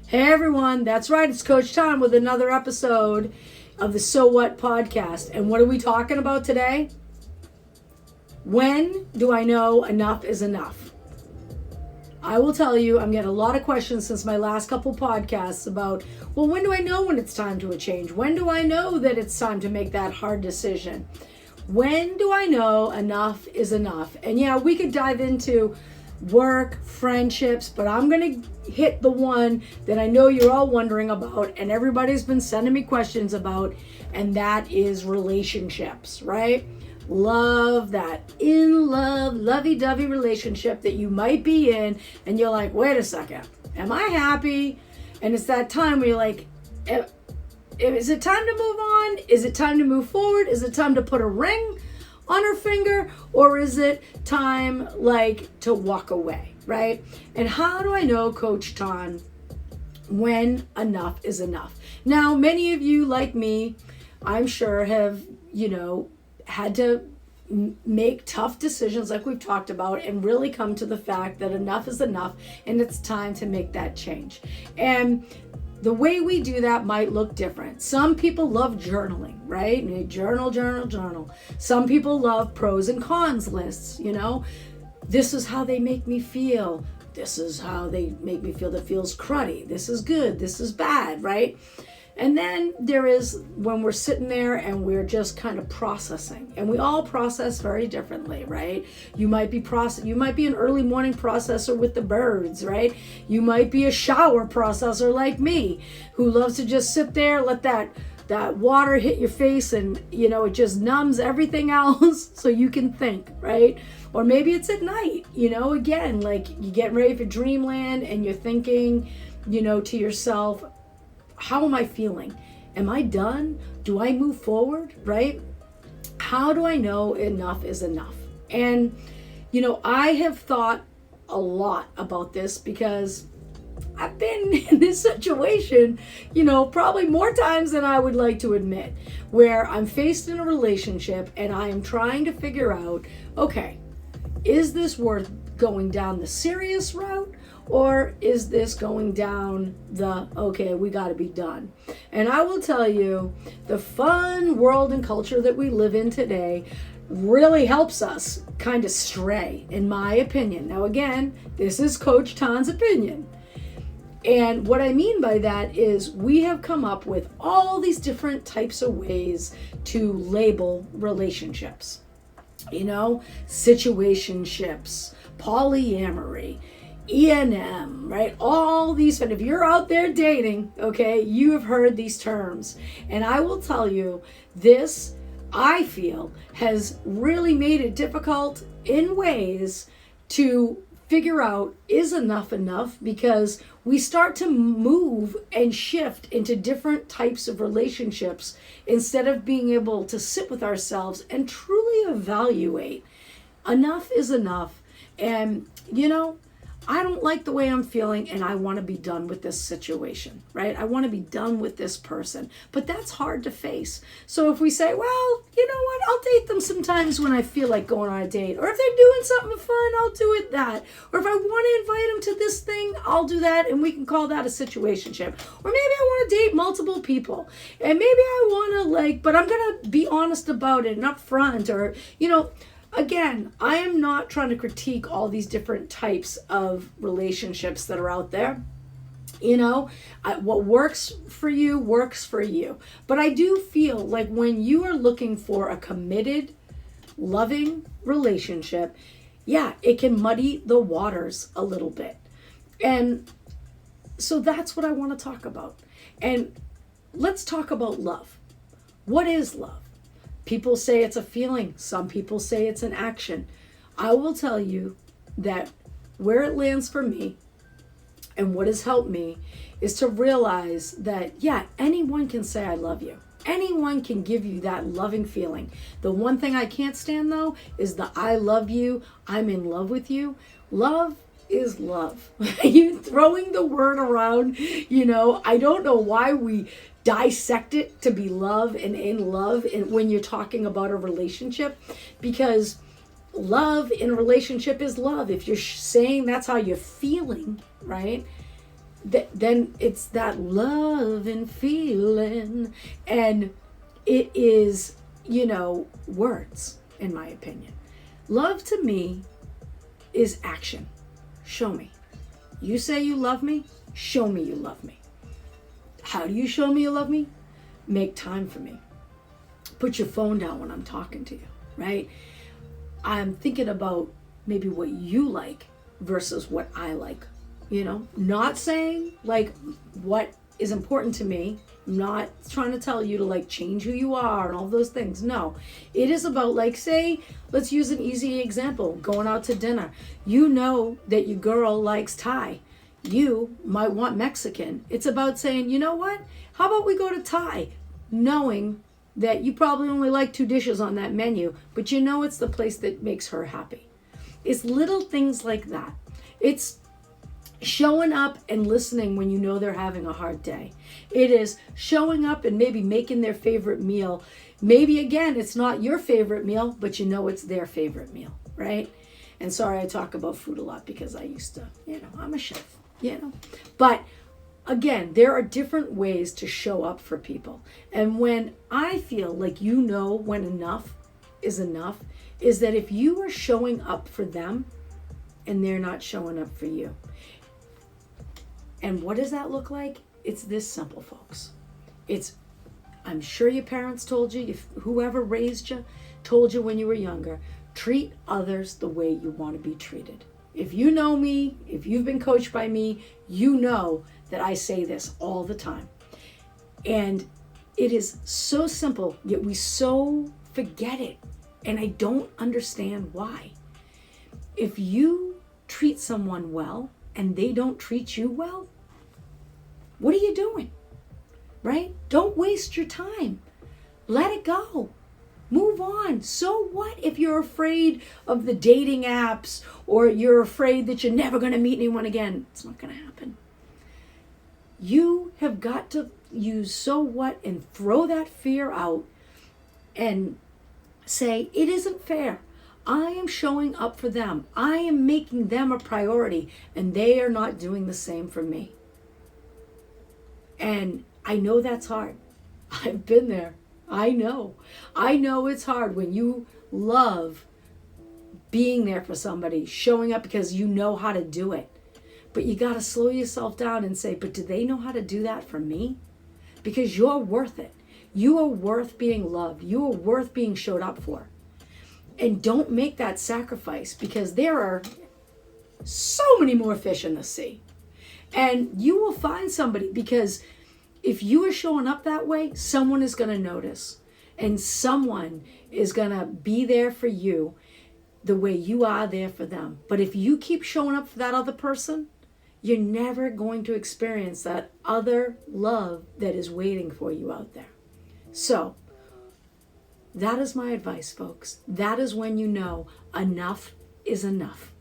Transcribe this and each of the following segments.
Hey everyone, that's right, it's Coach Tom with another episode of the So What podcast. And what are we talking about today? When do I know enough is enough? I will tell you, I'm getting a lot of questions since my last couple podcasts about, well, when do I know when it's time to a change? When do I know that it's time to make that hard decision? When do I know enough is enough? And yeah, we could dive into work, friendships, but I'm going to hit the one that I know you're all wondering about and everybody's been sending me questions about, and that is relationships, right? Love, that in love, lovey-dovey relationship that you might be in, and you're like, wait a second, am I happy? And it's that time where you're like, is it time to move on? Is it time to move forward? Is it time to put a ring on her finger, or is it time to walk away, right? And how do I know, Coach Ton, when enough is enough? Now, many of you like me, I'm sure have, had to make tough decisions like we've talked about and really come to the fact that enough is enough and it's time to make that change. And the way we do that might look different. Some people love journaling, right? And they journal. Some people love pros and cons lists, This is how they make me feel. This is how they make me feel that feels cruddy. This is good. This is bad, right? And then there is when we're sitting there and we're just kind of processing. And we all process very differently, right? You might be an early morning processor with the birds, right? You might be a shower processor like me, who loves to just sit there, let that water hit your face and, it just numbs everything else so you can think, right? Or maybe it's at night, again, like you get ready for dreamland and you're thinking, to yourself, how am I feeling? Am I done? Do I move forward, right? How do I know enough is enough? And, I have thought a lot about this because I've been in this situation, probably more times than I would like to admit, where I'm faced in a relationship and I am trying to figure out, okay, is this worth going down the serious route? Or is this going down okay, we got to be done? And I will tell you, the fun world and culture that we live in today really helps us kind of stray, in my opinion. Now, again, this is Coach Tan's opinion. And what I mean by that is we have come up with all these different types of ways to label relationships. Situationships, polyamory, E&M, right? All these, and if you're out there dating, okay, you have heard these terms. And I will tell you, this, I feel, has really made it difficult in ways to figure out, is enough, because we start to move and shift into different types of relationships instead of being able to sit with ourselves and truly evaluate. Enough is enough. And, I don't like the way I'm feeling and I want to be done with this situation, right? I want to be done with this person, but that's hard to face. So if we say, well, you know what, I'll date them sometimes when I feel like going on a date, or if they're doing something fun, I'll do it that. Or if I want to invite them to this thing, I'll do that, and we can call that a situationship. Or maybe I want to date multiple people, and maybe I want to but I'm going to be honest about it and upfront, or, again, I am not trying to critique all these different types of relationships that are out there. What works for you works for you. But I do feel like when you are looking for a committed, loving relationship, yeah, it can muddy the waters a little bit. And so that's what I want to talk about. And let's talk about love. What is love? People say it's a feeling. Some people say it's an action. I will tell you that where it lands for me and what has helped me is to realize that, yeah, anyone can say I love you. Anyone can give you that loving feeling. The one thing I can't stand, though, is the I love you, I'm in love with you. Love is love. You throwing the word around, I don't know why we dissect it to be love and in love and when you're talking about a relationship, because love in a relationship is love. If you're saying that's how you're feeling, right? then it's that love and feeling. And it is, words, in my opinion. Love to me is action. Show me. You say you love me, show me you love me. How do you show me you love me? Make time for me. Put your phone down when I'm talking to you, right? I'm thinking about maybe what you like versus what I like, not saying like what is important to me. I'm not trying to tell you to like change who you are and all those things. No, it is about like, say, let's use an easy example, going out to dinner. You know that your girl likes Thai. You might want Mexican. It's about saying, you know what? How about we go to Thai? Knowing that you probably only like 2 dishes on that menu, but it's the place that makes her happy. It's little things like that. It's showing up and listening when you know they're having a hard day. It is showing up and maybe making their favorite meal. Maybe again, it's not your favorite meal, but it's their favorite meal, right? And sorry, I talk about food a lot because I used to, I'm a chef, But again, there are different ways to show up for people. And when I feel like when enough is enough, is that if you are showing up for them and they're not showing up for you. And what does that look like? It's this simple, folks. I'm sure your parents told you, whoever raised you told you when you were younger, treat others the way you want to be treated. If you know me, if you've been coached by me, you know that I say this all the time. And it is so simple, yet we so forget it. And I don't understand why. If you treat someone well and they don't treat you well, what are you doing? Right? Don't waste your time. Let it go. Move on. So what if you're afraid of the dating apps or you're afraid that you're never going to meet anyone again? It's not going to happen. You have got to use so what and throw that fear out and say, it isn't fair. I am showing up for them. I am making them a priority and they are not doing the same for me. And I know that's hard. I've been there. I know it's hard when you love being there for somebody, showing up because you know how to do it. But you got to slow yourself down and say, but do they know how to do that for me? Because you're worth it. You are worth being loved. You are worth being showed up for. And don't make that sacrifice because there are so many more fish in the sea. And you will find somebody because if you are showing up that way, someone is going to notice and someone is going to be there for you the way you are there for them. But if you keep showing up for that other person, you're never going to experience that other love that is waiting for you out there. So that is my advice, folks. That is when you know enough is enough.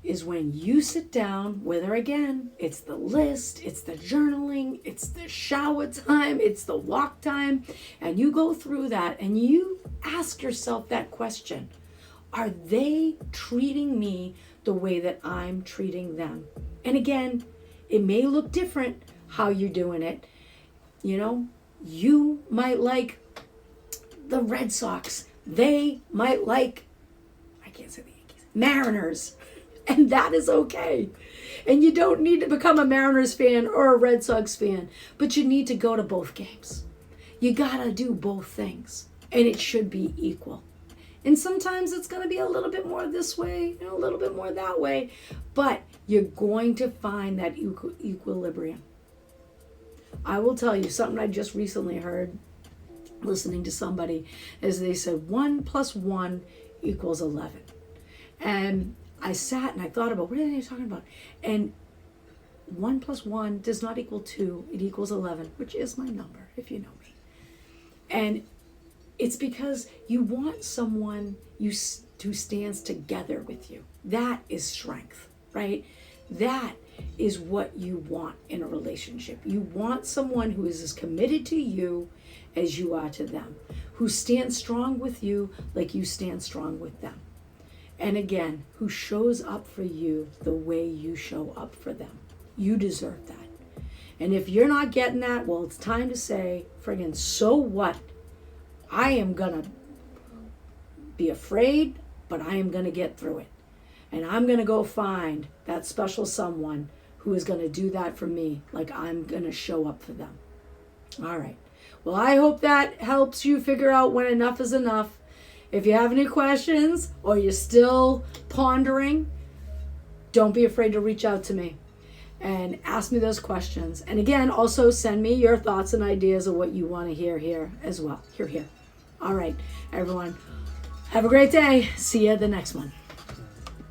Is when you sit down, whether again, it's the list, it's the journaling, it's the shower time, it's the walk time, and you go through that and you ask yourself that question. Are they treating me the way that I'm treating them? And again, it may look different how you're doing it. You might like the Red Sox. They might like, I can't say the Yankees, Mariners. And that is okay. And you don't need to become a Mariners fan or a Red Sox fan, but you need to go to both games. You gotta do both things, and it should be equal. And sometimes it's gonna be a little bit more this way, a little bit more that way, but you're going to find that equilibrium. I will tell you something I just recently heard listening to somebody, as they said 1 + 1 = 11. And I sat and I thought about, what are they talking about? And 1 + 1 does not equal 2, it equals 11, which is my number, if you know me. And it's because you want someone who stands together with you. That is strength, right? That is what you want in a relationship. You want someone who is as committed to you as you are to them, who stands strong with you like you stand strong with them. And again, who shows up for you the way you show up for them. You deserve that. And if you're not getting that, well, it's time to say, friggin', so what? I am going to be afraid, but I am going to get through it. And I'm going to go find that special someone who is going to do that for me, like I'm going to show up for them. All right. Well, I hope that helps you figure out when enough is enough. If you have any questions or you're still pondering, don't be afraid to reach out to me and ask me those questions. And again, also send me your thoughts and ideas of what you want to hear here as well. Here. All right, everyone. Have a great day. See you at the next one.